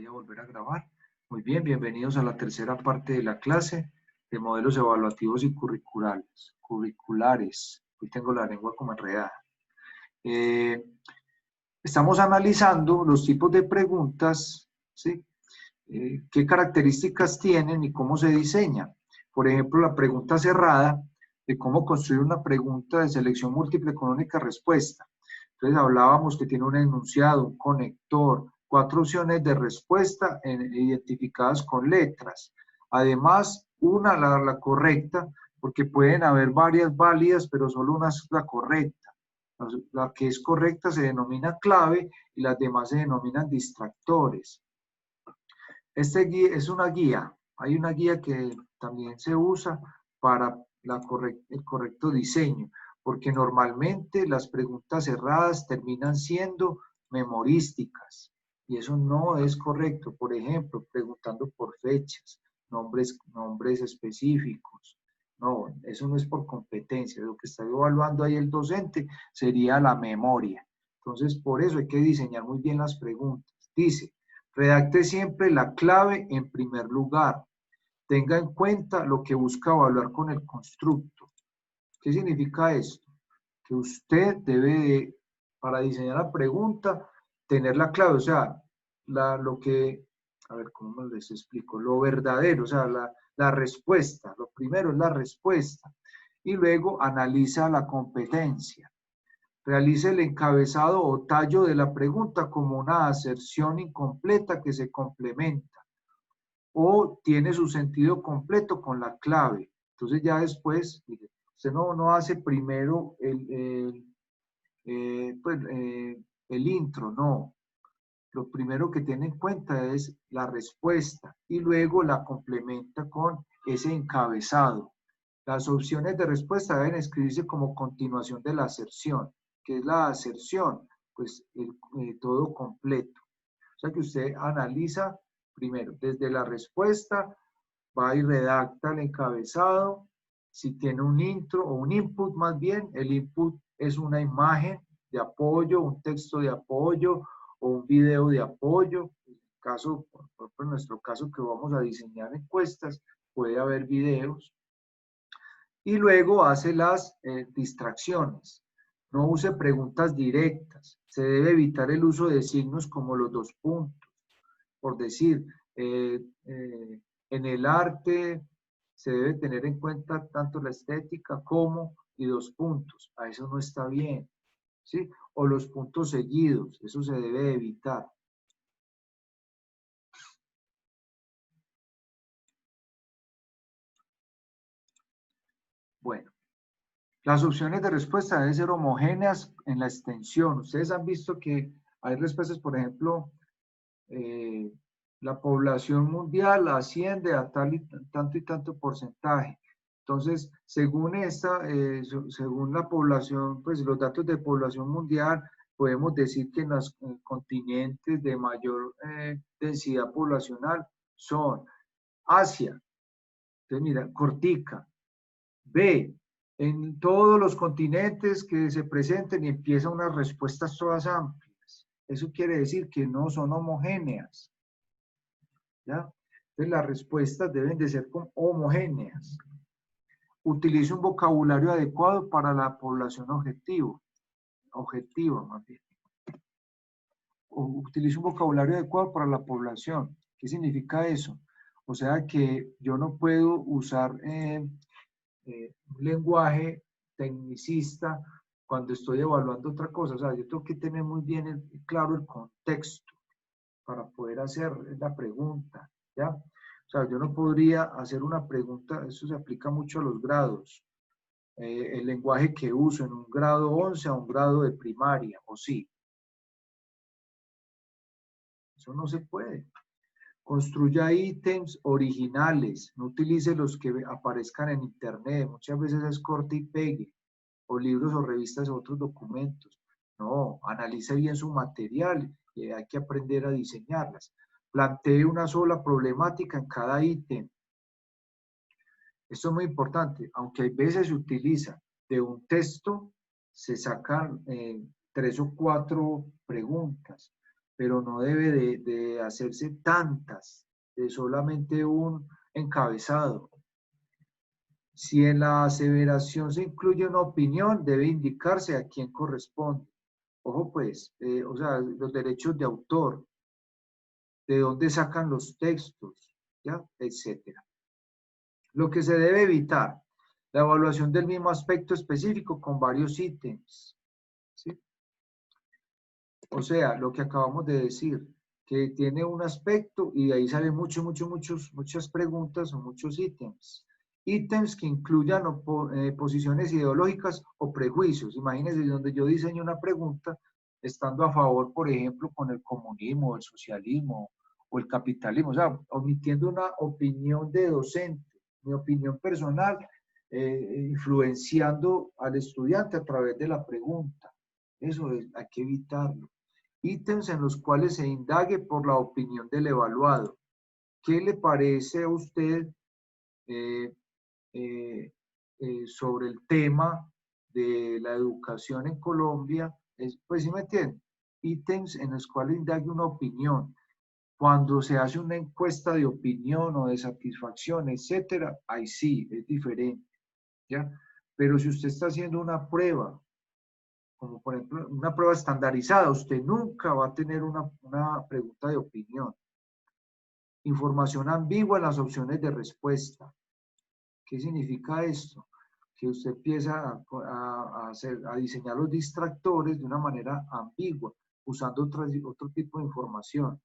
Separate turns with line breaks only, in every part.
a volver a grabar. Muy bien, bienvenidos a la tercera parte de la clase de modelos evaluativos y curriculares. Hoy tengo la lengua como enredada. Estamos analizando los tipos de preguntas, ¿sí? Qué características tienen y cómo se diseñan. Por ejemplo, la pregunta cerrada de cómo construir una pregunta de selección múltiple con única respuesta. Entonces hablábamos que tiene un enunciado, un conector, 4 opciones de respuesta identificadas con letras. Además, una la correcta, porque pueden haber varias válidas, pero solo una es la correcta. La que es correcta se denomina clave y las demás se denominan distractores. Este guía es una guía. Hay una guía que también se usa para el correcto diseño, porque normalmente las preguntas cerradas terminan siendo memorísticas y eso no es correcto. Por ejemplo, preguntando por fechas, nombres específicos. No, eso no es por competencia. Lo que está evaluando ahí el docente sería la memoria. Entonces, por eso hay que diseñar muy bien las preguntas. Dice, redacte siempre la clave en primer lugar. Tenga en cuenta lo que busca evaluar con el constructo. ¿Qué significa esto? Que usted debe, para diseñar la pregunta, tener la clave, o sea, lo que, a ver, ¿cómo les explico? Lo verdadero, o sea, la respuesta. Lo primero es la respuesta. Y luego analiza la competencia. Realice el encabezado o tallo de la pregunta como una aserción incompleta que se complementa o tiene su sentido completo con la clave. Entonces ya después, usted no hace primero el intro, no. Lo primero que tiene en cuenta es la respuesta y luego la complementa con ese encabezado. Las opciones de respuesta deben escribirse como continuación de la aserción. ¿Qué es la aserción? Pues todo completo. O sea que usted analiza primero desde la respuesta, va y redacta el encabezado. Si tiene un intro o un input más bien, el input es una imagen de apoyo, un texto de apoyo o un video de apoyo. Por ejemplo, en nuestro caso que vamos a diseñar encuestas, puede haber videos. Y luego hace las distracciones. No use preguntas directas. Se debe evitar el uso de signos como los 2 puntos. Por decir, en el arte se debe tener en cuenta tanto la estética como y 2 puntos. A eso no está bien. ¿Sí? O los puntos seguidos. Eso se debe evitar. Bueno. Las opciones de respuesta deben ser homogéneas en la extensión. Ustedes han visto que hay respuestas, por ejemplo, la población mundial asciende a tanto y tanto porcentaje. Entonces, según según la población, pues los datos de población mundial, podemos decir que en los continentes de mayor densidad poblacional son Asia, entonces mira, cortica, B, en todos los continentes que se presenten y empiezan unas respuestas todas amplias. Eso quiere decir que no son homogéneas. ¿Ya? Entonces las respuestas deben de ser homogéneas. Utilice un vocabulario adecuado para la población objetiva más bien. Utilice un vocabulario adecuado para la población. ¿Qué significa eso? O sea que yo no puedo usar un lenguaje tecnicista cuando estoy evaluando otra cosa. O sea, yo tengo que tener muy bien claro el contexto para poder hacer la pregunta, ¿ya? O sea, yo no podría hacer una pregunta, eso se aplica mucho a los grados. El lenguaje que uso en un grado 11 a un grado de primaria, o sí. Eso no se puede. Construya ítems originales, no utilice los que aparezcan en internet, muchas veces es corte y pegue, o libros o revistas o otros documentos. No, analice bien su material y hay que aprender a diseñarlas. Plantee una sola problemática en cada ítem. Esto es muy importante, aunque hay veces se utiliza de un texto, se sacan 3 o 4 preguntas, pero no debe de hacerse tantas, de solamente un encabezado. Si en la aseveración se incluye una opinión, debe indicarse a quién corresponde. Ojo pues, o sea, los derechos de autor, de dónde sacan los textos, ¿ya? Etcétera. Lo que se debe evitar, la evaluación del mismo aspecto específico con varios ítems, ¿sí? O sea, lo que acabamos de decir, que tiene un aspecto y de ahí salen muchas preguntas o muchos ítems. Ítems que incluyan posiciones ideológicas o prejuicios. Imagínense donde yo diseño una pregunta estando a favor, por ejemplo, con el comunismo, el socialismo o el capitalismo, o sea, omitiendo una opinión de docente, mi opinión personal, influenciando al estudiante a través de la pregunta. Eso hay que evitarlo. Ítems en los cuales se indague por la opinión del evaluado. ¿Qué le parece a usted eh, sobre el tema de la educación en Colombia? Pues sí me entienden. Ítems en los cuales indague una opinión. Cuando se hace una encuesta de opinión o de satisfacción, etcétera, ahí sí, es diferente, ¿ya? Pero si usted está haciendo una prueba, como por ejemplo una prueba estandarizada, usted nunca va a tener una pregunta de opinión. Información ambigua en las opciones de respuesta. ¿Qué significa esto? Que usted empieza a diseñar los distractores de una manera ambigua, usando otro tipo de información.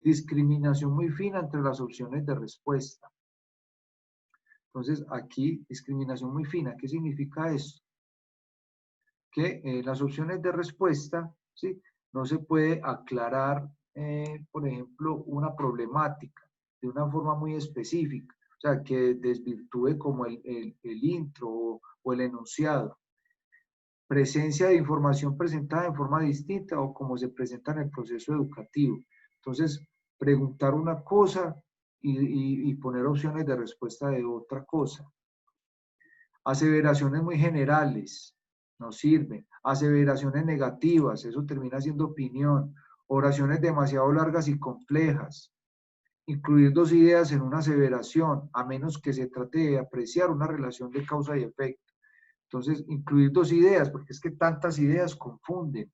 Discriminación muy fina entre las opciones de respuesta. Entonces, aquí, discriminación muy fina. ¿Qué significa esto? Que las opciones de respuesta, ¿sí? No se puede aclarar, por ejemplo, una problemática de una forma muy específica, o sea, que desvirtúe como el intro o el enunciado. Presencia de información presentada en forma distinta o como se presenta en el proceso educativo. Entonces, preguntar una cosa y poner opciones de respuesta de otra cosa. Aseveraciones muy generales, no sirven. Aseveraciones negativas, eso termina siendo opinión. Oraciones demasiado largas y complejas. Incluir dos ideas en una aseveración, a menos que se trate de apreciar una relación de causa y efecto. Entonces, incluir dos ideas, porque es que tantas ideas confunden.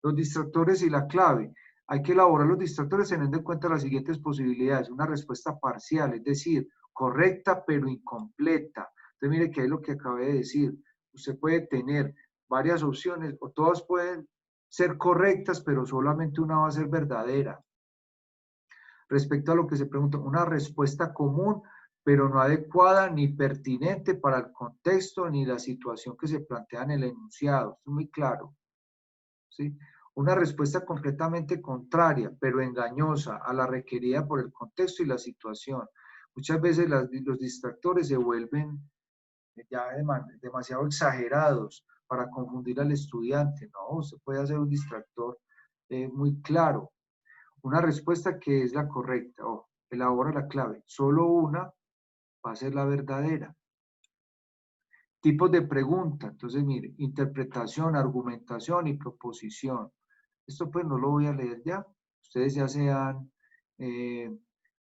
Los distractores y la clave. Hay que elaborar los distractores teniendo en cuenta las siguientes posibilidades. Una respuesta parcial, es decir, correcta pero incompleta. Entonces, mire que es lo que acabé de decir. Usted puede tener varias opciones o todas pueden ser correctas, pero solamente una va a ser verdadera. Respecto a lo que se pregunta, una respuesta común, pero no adecuada ni pertinente para el contexto ni la situación que se plantea en el enunciado. Esto es muy claro, ¿sí? Una respuesta completamente contraria, pero engañosa a la requerida por el contexto y la situación. Muchas veces los distractores se vuelven ya demasiado exagerados para confundir al estudiante. No, usted puede hacer un distractor muy claro. Una respuesta que es la correcta. Oh, elabora la clave. Solo una va a ser la verdadera. Tipos de pregunta. Entonces, mire, interpretación, argumentación y proposición. Esto pues no lo voy a leer ya. Ustedes ya se han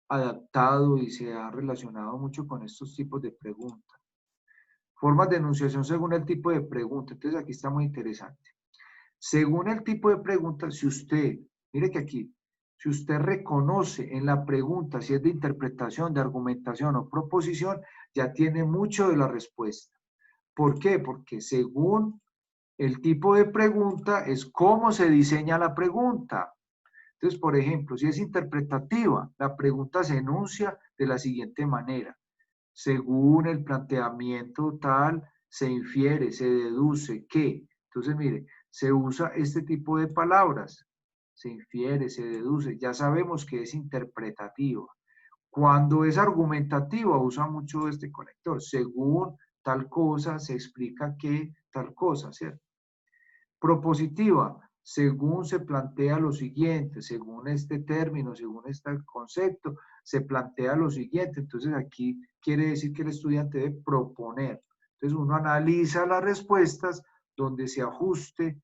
adaptado y se han relacionado mucho con estos tipos de preguntas. Formas de enunciación según el tipo de pregunta. Entonces aquí está muy interesante. Según el tipo de pregunta, si usted, mire que aquí, si usted reconoce en la pregunta si es de interpretación, de argumentación o proposición, ya tiene mucho de la respuesta. ¿Por qué? Porque según el tipo de pregunta es cómo se diseña la pregunta. Entonces, por ejemplo, si es interpretativa, la pregunta se enuncia de la siguiente manera. Según el planteamiento tal, se infiere, se deduce que. Entonces, mire, se usa este tipo de palabras. Se infiere, se deduce. Ya sabemos que es interpretativa. Cuando es argumentativa, usa mucho este conector. Según tal cosa, se explica que tal cosa, ¿cierto? Propositiva, según se plantea lo siguiente, según este término, según este concepto, se plantea lo siguiente. Entonces aquí quiere decir que el estudiante debe proponer. Entonces uno analiza las respuestas donde se ajuste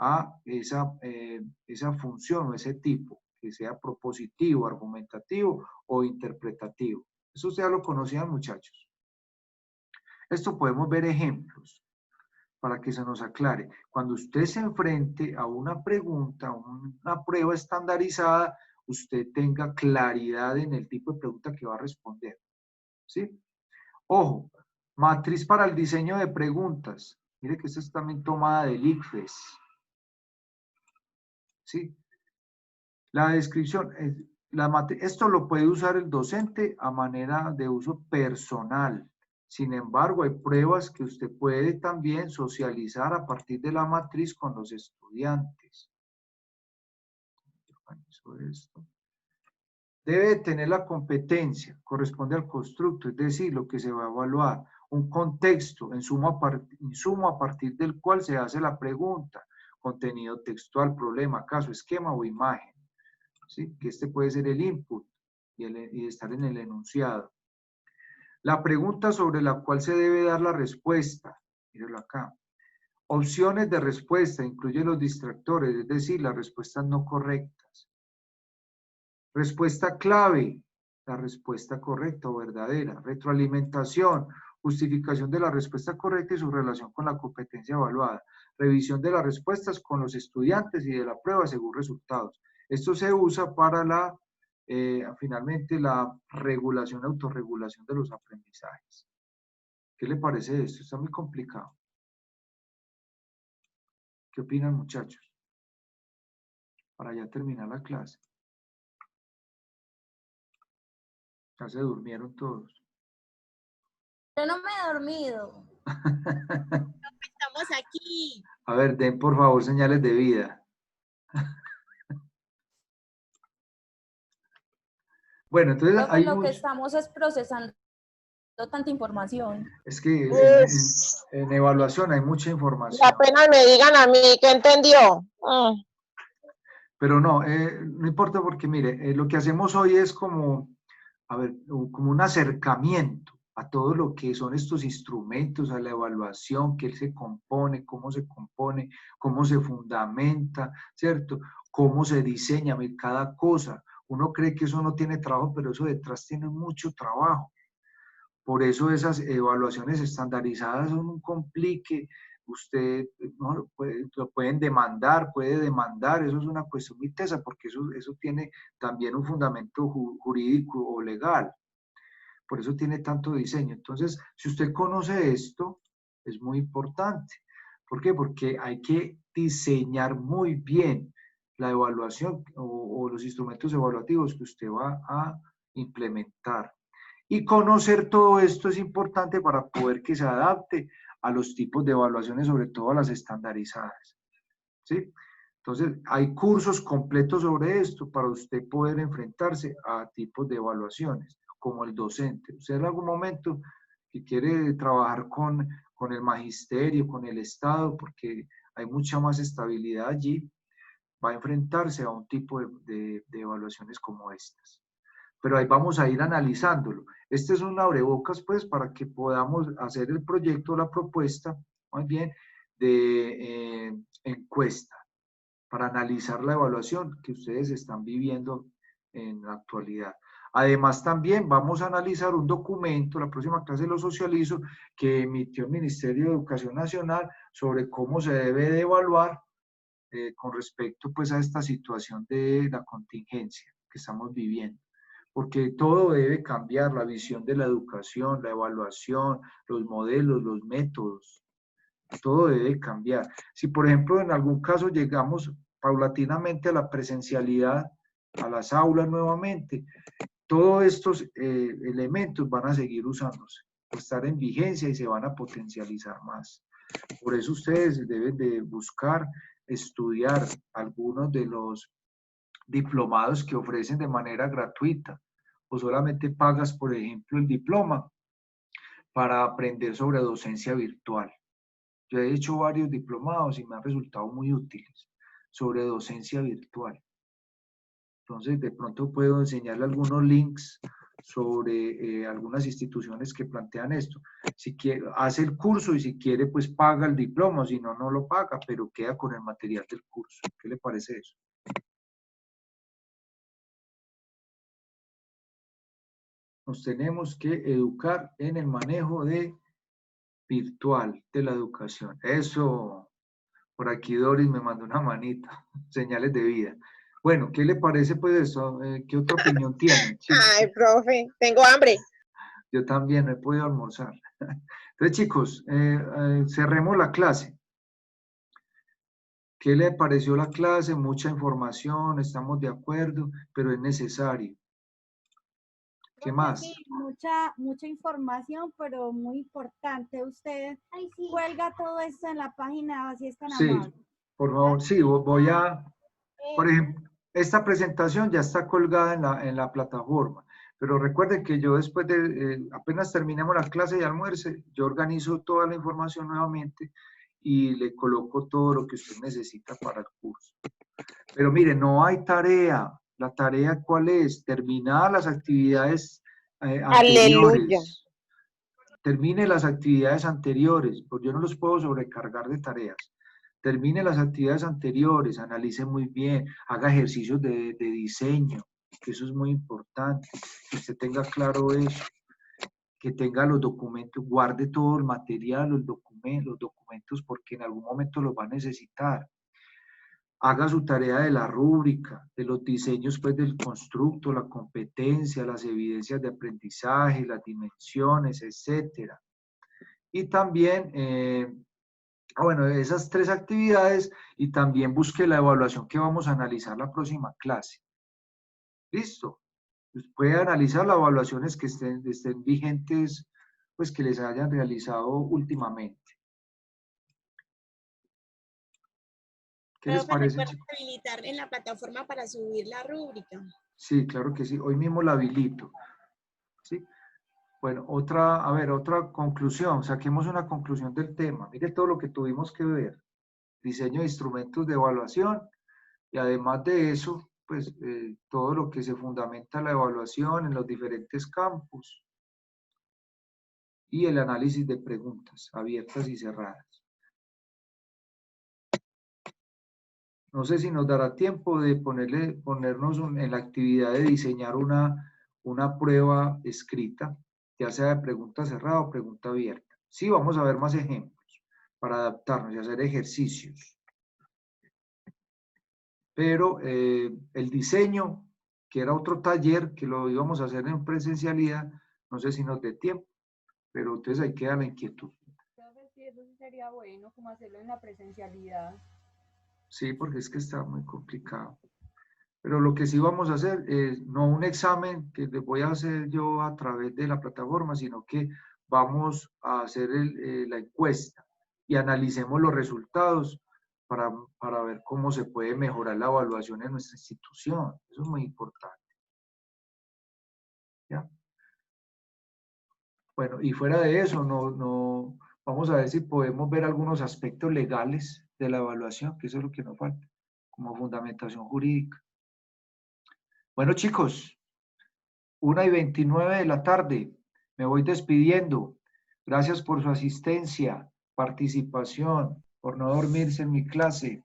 a esa función o ese tipo, que sea propositivo, argumentativo o interpretativo. Eso ustedes ya lo conocían, muchachos. Esto podemos ver ejemplos para que se nos aclare. Cuando usted se enfrente a una pregunta, a una prueba estandarizada, usted tenga claridad en el tipo de pregunta que va a responder. ¿Sí? Ojo, matriz para el diseño de preguntas. Mire que esta es también tomada del ICFES. ¿Sí? La descripción, esto lo puede usar el docente a manera de uso personal. Sin embargo, hay pruebas que usted puede también socializar a partir de la matriz con los estudiantes. Debe tener la competencia, corresponde al constructo, es decir, lo que se va a evaluar, un contexto, insumo a partir del cual se hace la pregunta, contenido textual, problema, caso, esquema o imagen. ¿Sí? Que este puede ser el input y estar en el enunciado. La pregunta sobre la cual se debe dar la respuesta, mírenlo acá. Opciones de respuesta, incluye los distractores, es decir, las respuestas no correctas. Respuesta clave, la respuesta correcta o verdadera. Retroalimentación, justificación de la respuesta correcta y su relación con la competencia evaluada. Revisión de las respuestas con los estudiantes y de la prueba según resultados. Esto se usa para finalmente la regulación, autorregulación de los aprendizajes. ¿Qué le parece esto? Está muy complicado. ¿Qué opinan, muchachos? Para ya terminar la clase. Ya se durmieron todos.
Yo no me he dormido.
Estamos aquí.
A ver, den por favor señales de vida. Bueno, entonces
Profe,
hay
lo que
mucho.
estamos es procesando tanta información.
Es que
Pues,
en evaluación hay mucha
y
información.
apenas me digan a mí que entendió.
Pero no, no importa porque mire, lo que hacemos hoy es como, a ver, como un acercamiento a todo lo que son estos instrumentos, a la evaluación, qué se compone, cómo se fundamenta, ¿cierto? Cómo se diseña cada cosa. Uno cree que eso no tiene trabajo, pero eso detrás tiene mucho trabajo. Por eso esas evaluaciones estandarizadas son un complique. Usted no lo pueden demandar, puede demandar, eso es una cuestión muy tesa porque eso tiene también un fundamento jurídico o legal. Por eso tiene tanto diseño. Entonces, si usted conoce esto, es muy importante. ¿Por qué? Porque hay que diseñar muy bien la evaluación o los instrumentos evaluativos que usted va a implementar. Y conocer todo esto es importante para poder que se adapte a los tipos de evaluaciones, sobre todo a las estandarizadas. ¿Sí? Entonces, hay cursos completos sobre esto para usted poder enfrentarse a tipos de evaluaciones, como el docente. Usted en algún momento que quiere trabajar con el magisterio, con el Estado, porque hay mucha más estabilidad allí, va a enfrentarse a un tipo de evaluaciones como estas. Pero ahí vamos a ir analizándolo. Este es un abrebocas, pues, para que podamos hacer el proyecto, la propuesta, más bien, de encuesta, para analizar la evaluación que ustedes están viviendo en la actualidad. Además, también vamos a analizar un documento, la próxima clase lo socializo, que emitió el Ministerio de Educación Nacional sobre cómo se debe de evaluar con respecto, pues, a esta situación de la contingencia que estamos viviendo. Porque todo debe cambiar, la visión de la educación, la evaluación, los modelos, los métodos, todo debe cambiar. Si, por ejemplo, en algún caso llegamos paulatinamente a la presencialidad, a las aulas nuevamente, todos estos elementos van a seguir usándose, estar en vigencia y se van a potencializar más. Por eso ustedes deben de buscar estudiar algunos de los diplomados que ofrecen de manera gratuita o solamente pagas, por ejemplo, el diploma para aprender sobre docencia virtual. Yo he hecho varios diplomados y me han resultado muy útiles sobre docencia virtual. Entonces, de pronto puedo enseñarle algunos links sobre algunas instituciones que plantean esto. Si quiere, hace el curso y si quiere, pues paga el diploma, si no, no lo paga, pero queda con el material del curso. ¿Qué le parece eso? Nos tenemos que educar en el manejo virtual de la educación. Eso, por aquí Doris me mandó una manita, señales de vida. Bueno, ¿qué le parece pues eso? ¿Qué otra opinión tienen?
Ay, profe, tengo hambre.
Yo también no he podido almorzar. Entonces, chicos, cerremos la clase. ¿Qué le pareció la clase? Mucha información, estamos de acuerdo, pero es necesario. ¿Qué más?
Sí, mucha información, pero muy importante. Usted cuelga todo esto en la página, así es tan amable.
Sí, por favor, sí, voy a, por ejemplo, esta presentación ya está colgada en la plataforma, pero recuerden que yo después de, apenas terminemos la clase y almuerce, yo organizo toda la información nuevamente y le coloco todo lo que usted necesita para el curso. Pero mire, no hay tarea. ¿La tarea cuál es? Terminar las actividades anteriores.
Aleluya.
Termine las actividades anteriores, porque yo no los puedo sobrecargar de tareas. Termine las actividades anteriores, analice muy bien, haga ejercicios de diseño, que eso es muy importante, que usted tenga claro eso, que tenga los documentos, guarde todo el material, los documentos, porque en algún momento los va a necesitar. Haga su tarea de la rúbrica, de los diseños pues, del constructo, la competencia, las evidencias de aprendizaje, las dimensiones, etc. Y también, bueno, esas 3 actividades y también busque la evaluación que vamos a analizar la próxima clase. ¿Listo? Pues puede analizar las evaluaciones que estén vigentes, pues que les hayan realizado últimamente. ¿Qué les parece, chicos?
Habilitar en la plataforma para subir la rúbrica.
Sí, claro que sí. Hoy mismo la habilito. ¿Sí? Bueno, otra conclusión. Saquemos una conclusión del tema. Mire todo lo que tuvimos que ver. Diseño de instrumentos de evaluación y además de eso, pues todo lo que se fundamenta la evaluación en los diferentes campos y el análisis de preguntas abiertas y cerradas. No sé si nos dará tiempo de ponernos en la actividad de diseñar una prueba escrita, ya sea de pregunta cerrada o pregunta abierta. Sí, vamos a ver más ejemplos para adaptarnos y hacer ejercicios. Pero el diseño, que era otro taller que lo íbamos a hacer en presencialidad, no sé si nos dé tiempo, pero entonces ahí queda la inquietud.
Sí, eso sí sería bueno, como hacerlo en la presencialidad.
Sí, porque es que está muy complicado. Pero lo que sí vamos a hacer es no un examen que les voy a hacer yo a través de la plataforma, sino que vamos a hacer la encuesta y analicemos los resultados para ver cómo se puede mejorar la evaluación en nuestra institución. Eso es muy importante. ¿Ya? Bueno, y fuera de eso, vamos a ver si podemos ver algunos aspectos legales de la evaluación, que eso es lo que nos falta, como fundamentación jurídica. Bueno, chicos, 1:29 de la tarde. Me voy despidiendo. Gracias por su asistencia, participación, por no dormirse en mi clase.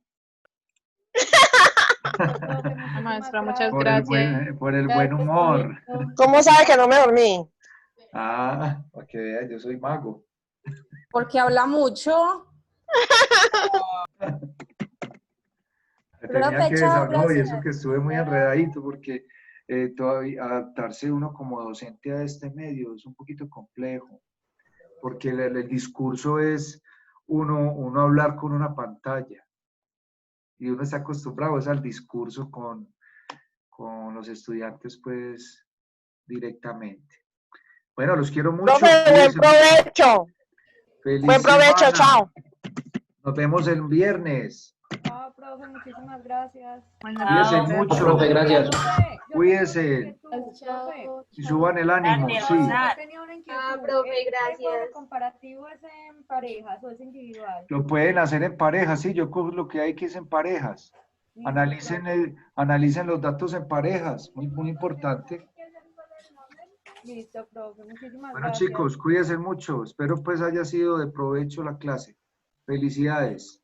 Maestra, muchas gracias.
Por el buen humor.
¿Cómo sabe que no me dormí?
Ah, para que vean, yo soy mago.
Porque habla mucho.
Tenía que
chao,
desahogar y
gracias.
eso que estuve muy enredadito porque todavía adaptarse uno como docente a este medio es un poquito complejo, porque el discurso es uno hablar con una pantalla y uno está acostumbrado es al discurso con los estudiantes pues directamente. Bueno, los quiero mucho.
Profe, buen provecho.
Feliz
Buen provecho,
semana.
chao.
Nos vemos el viernes.
Chao, profe, muchísimas gracias.
Cuídense mucho.
Profe, gracias.
Cuídense. Y suban el ánimo, sí.
Tenía una inquietud.
Profe,
¿El
gracias.
comparativo es en parejas o es individual?
Lo pueden hacer en parejas, sí, yo cojo lo que hay que es en parejas. Analicen los datos en parejas, muy importante.
Listo, profe. Muchísimas
Bueno,
gracias.
chicos, cuídense mucho. Espero pues haya sido de provecho la clase. Felicidades.